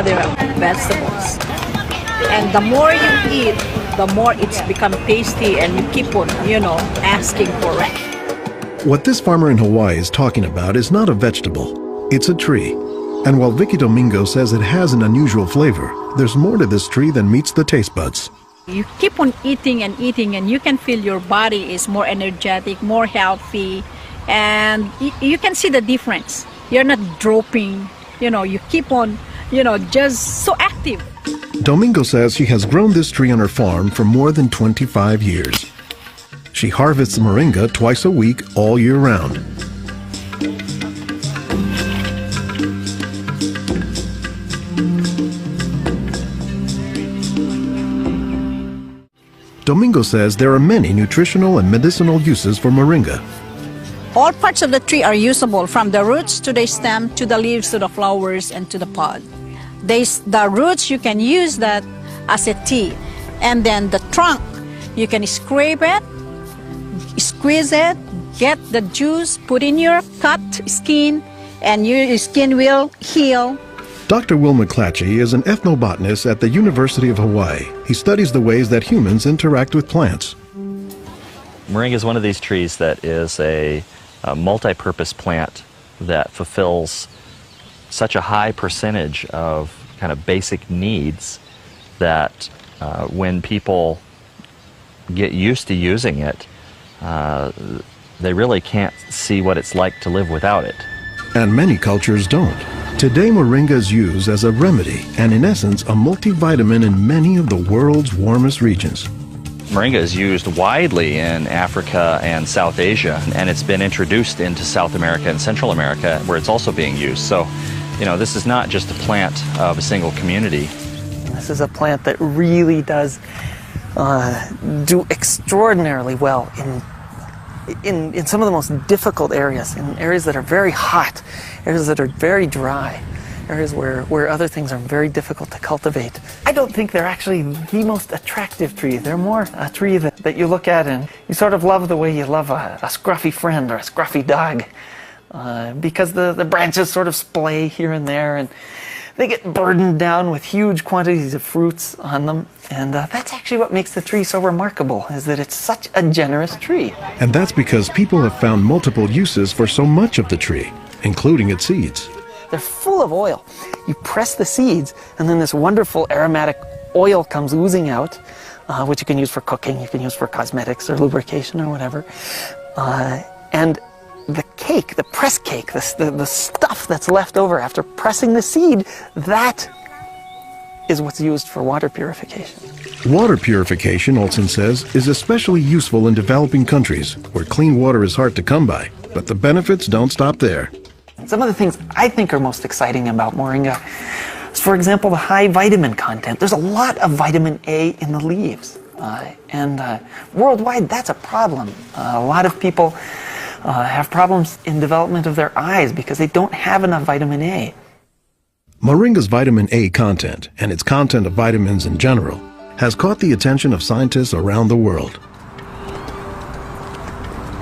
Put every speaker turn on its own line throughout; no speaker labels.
other vegetables. And the more you eat, the more it's become tasty and you keep on, asking for it.
What this farmer in Hawaii is talking about is not a vegetable, it's a tree. And while Vicky Domingo says it has an unusual flavor, there's more to this tree than meets the taste buds.
You keep on eating and eating and you can feel your body is more energetic, more healthy, and you can see the difference. You're not dropping, you keep on, just so active.
Domingo says she has grown this tree on her farm for more than 25 years. She harvests moringa twice a week all year round. Domingo says there are many nutritional and medicinal uses for moringa.
All parts of the tree are usable, from the roots to the stem, to the leaves, to the flowers, and to the pod. The roots, you can use that as a tea. And then the trunk, you can scrape it, squeeze it, get the juice, put in your cut skin, and your skin will heal.
Dr. Will McClatchy is an ethnobotanist at the University of Hawaii. He studies the ways that humans interact with plants.
Moringa is one of these trees that is a multi-purpose plant that fulfills such a high percentage of kind of basic needs that when people get used to using it, they really can't see what it's like to live without it.
And many cultures don't. Today, moringa is used as a remedy and, in essence, a multivitamin in many of the world's warmest regions.
Moringa is used widely in Africa and South Asia, and it's been introduced into South America and Central America, where it's also being used. So, this is not just a plant of a single community.
This is a plant that really does do extraordinarily well in some of the most difficult areas, in areas that are very hot, areas that are very dry, areas where other things are very difficult to cultivate. I don't think they're actually the most attractive tree. They're more a tree that you look at and you sort of love the way you love a scruffy friend or a scruffy dog, because the branches sort of splay here and there, and they get burdened down with huge quantities of fruits on them. And that's actually what makes the tree so remarkable, is that it's such a generous tree.
And that's because people have found multiple uses for so much of the tree, including its seeds.
They're full of oil. You press the seeds, and then this wonderful aromatic oil comes oozing out, which you can use for cooking, you can use for cosmetics or lubrication or whatever. And the cake, the press cake, the stuff that's left over after pressing the seed, that is what's used for water purification.
Water purification, Olson says, is especially useful in developing countries where clean water is hard to come by. But the benefits don't stop there.
Some of the things I think are most exciting about moringa is, for example, the high vitamin content. There's a lot of vitamin A in the leaves. And worldwide, that's a problem. A lot of people have problems in development of their eyes because they don't have enough vitamin A.
Moringa's vitamin A content, and its content of vitamins in general, has caught the attention of scientists around the world.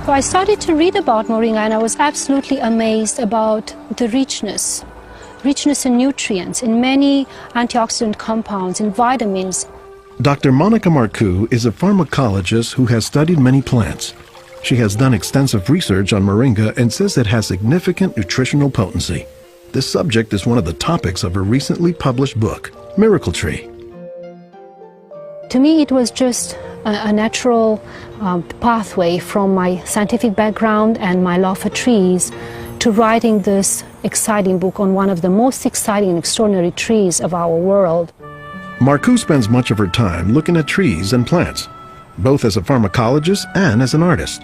So I started to read about moringa, and I was absolutely amazed about the richness in nutrients, in many antioxidant compounds, in vitamins.
Dr. Monica Marcoux is a pharmacologist who has studied many plants. She has done extensive research on moringa and says it has significant nutritional potency. This subject is one of the topics of her recently published book, Miracle Tree.
To me, it was just a natural pathway from my scientific background and my love for trees to writing this exciting book on one of the most exciting and extraordinary trees of our world.
Marcoux spends much of her time looking at trees and plants, both as a pharmacologist and as an artist.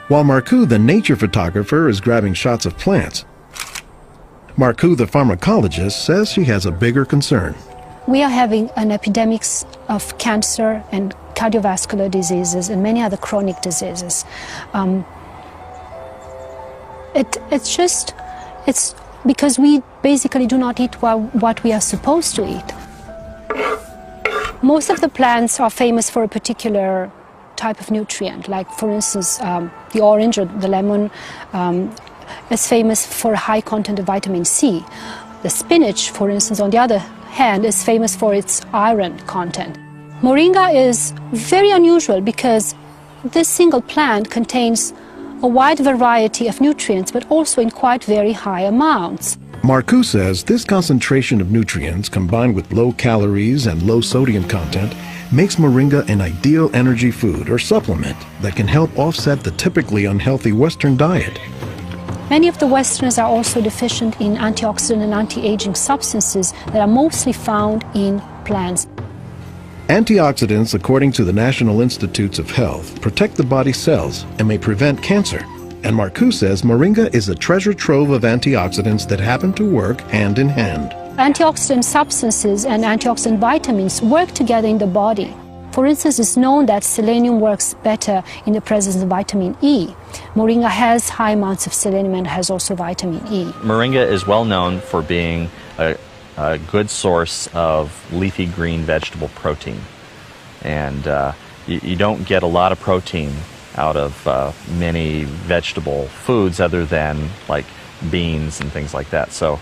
While Marcoux, the nature photographer, is grabbing shots of plants, Marcoux, the pharmacologist, says she has a bigger concern.
We are having an epidemic of cancer and cardiovascular diseases and many other chronic diseases. It's because we basically do not eat what we are supposed to eat. Most of the plants are famous for a particular type of nutrient, like for instance the orange or the lemon is famous for a high content of vitamin C. The spinach, for instance, on the other hand is famous for its iron content. Moringa is very unusual because this single plant contains a wide variety of nutrients, but also in quite very high amounts.
Marcoux says this concentration of nutrients combined with low calories and low sodium content makes moringa an ideal energy food or supplement that can help offset the typically unhealthy Western diet.
Many of the Westerners are also deficient in antioxidant and anti-aging substances that are mostly found in plants.
Antioxidants, according to the National Institutes of Health, protect the body's cells and may prevent cancer. And Marcoux says moringa is a treasure trove of antioxidants that happen to work hand in hand.
Antioxidant substances and antioxidant vitamins work together in the body. For instance, it's known that selenium works better in the presence of vitamin E. Moringa has high amounts of selenium and has also vitamin E.
Moringa is well known for being a good source of leafy green vegetable protein. And you don't get a lot of protein out of many vegetable foods other than like beans and things like that. So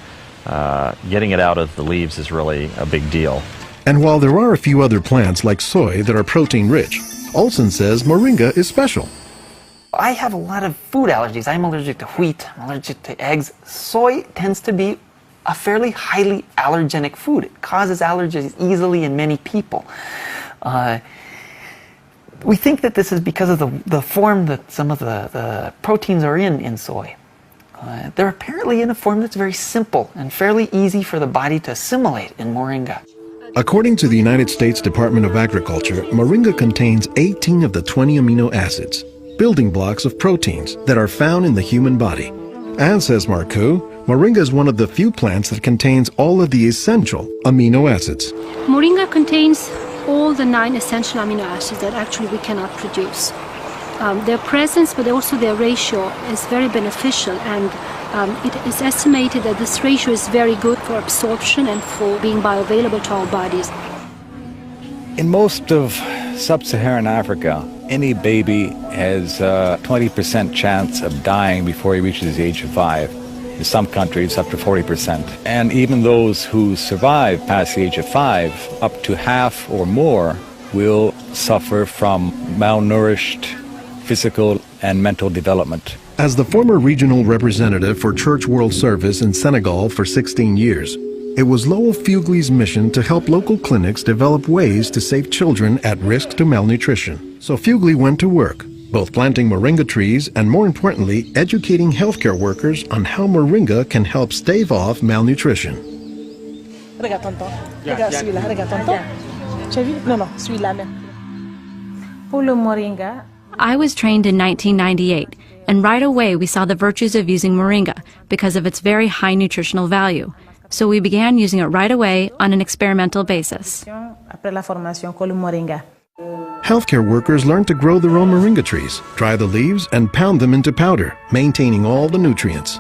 getting it out of the leaves is really a big deal.
And while there are a few other plants like soy that are protein rich, Olson says moringa is special.
I have a lot of food allergies. I'm allergic to wheat, I'm allergic to eggs. Soy tends to be a fairly highly allergenic food. It causes allergies easily in many people. We think that this is because of the form that some of the proteins are in soy. They're apparently in a form that's very simple and fairly easy for the body to assimilate in moringa.
According to the United States Department of Agriculture, moringa contains 18 of the 20 amino acids, building blocks of proteins that are found in the human body. And says Marcoux, moringa is one of the few plants that contains all of the essential amino acids.
Moringa contains all the 9 essential amino acids that actually we cannot produce. Their presence, but also their ratio, is very beneficial, and it is estimated that this ratio is very good for absorption and for being bioavailable to our bodies.
In most of sub-Saharan Africa, any baby has a 20% chance of dying before he reaches the age of 5. In some countries, up to 40%. And even those who survive past the age of 5, up to half or more will suffer from malnourished physical and mental development.
As the former regional representative for Church World Service in Senegal for 16 years, it was Lowell Fugley's mission to help local clinics develop ways to save children at risk to malnutrition. So Fugley went to work, both planting moringa trees and, more importantly, educating healthcare workers on how moringa can help stave off malnutrition.
Regarde tonton. Regarde celui-là. Regarde tonton. Tu as vu? Non, non, celui-là même. Pour le moringa.
I was trained in 1998, and right away we saw the virtues of using moringa because of its very high nutritional value. So we began using it right away on an experimental basis.
Après la formation, con le moringa.
Healthcare workers learned to grow their own moringa trees, dry the leaves, and pound them into powder, maintaining all the nutrients.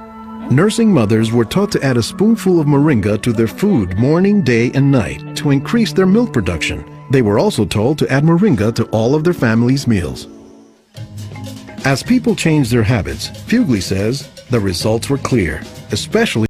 Nursing mothers were taught to add a spoonful of moringa to their food morning, day, and night to increase their milk production. They were also told to add moringa to all of their family's meals. As people changed their habits, Fugley says the results were clear, especially